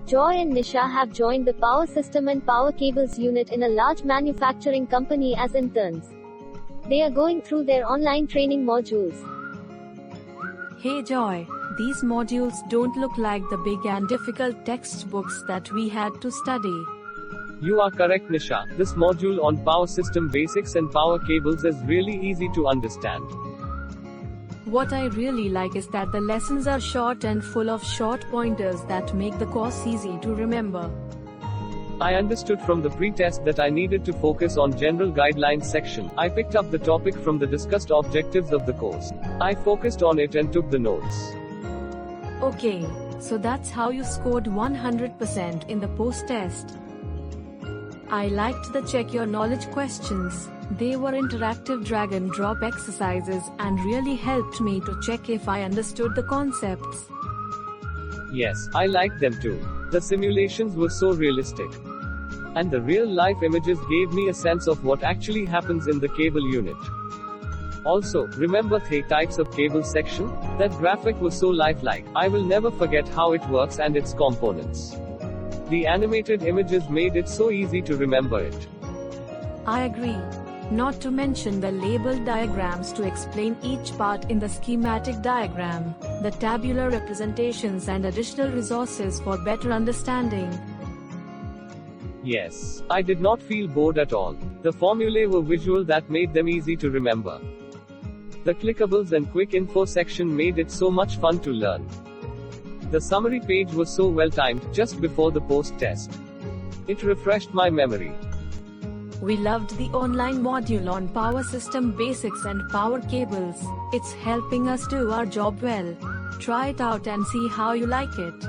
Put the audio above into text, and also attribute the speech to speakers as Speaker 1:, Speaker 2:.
Speaker 1: Joy and Nisha have joined the Power System and Power Cables unit in a large manufacturing company as interns. They are going through their online training modules.
Speaker 2: Hey Joy, these modules don't look like the big and difficult textbooks that we had to study.
Speaker 3: You are correct, Nisha. This module on power system basics and power cables is really easy to understand.
Speaker 2: What I really like is that the lessons are short and full of short pointers that make the course easy to remember.
Speaker 3: I understood from the pre-test that I needed to focus on general guidelines section. I picked up the topic from the discussed objectives of the course. I focused on it and took the notes.
Speaker 2: Okay, so that's how you scored 100% in the post-test. I liked the check your knowledge questions. They were interactive drag and drop exercises and really helped me to check if I understood the concepts.
Speaker 3: Yes, I liked them too. The simulations were so realistic. And the real-life images gave me a sense of what actually happens in the cable unit. Also, remember the types of cable section? That graphic was so lifelike. I will never forget how it works and its components. The animated images made it so easy to remember it.
Speaker 2: I agree. Not to mention the labeled diagrams to explain each part in the schematic diagram, the tabular representations and additional resources for better understanding.
Speaker 3: Yes, I did not feel bored at all. The formulae were visual that made them easy to remember. The clickables and quick info section made it so much fun to learn. The summary page was so well timed, just before the post-test. It refreshed my memory.
Speaker 2: We loved the online module on power system basics and power cables. It's helping us do our job well. Try it out and see how you like it.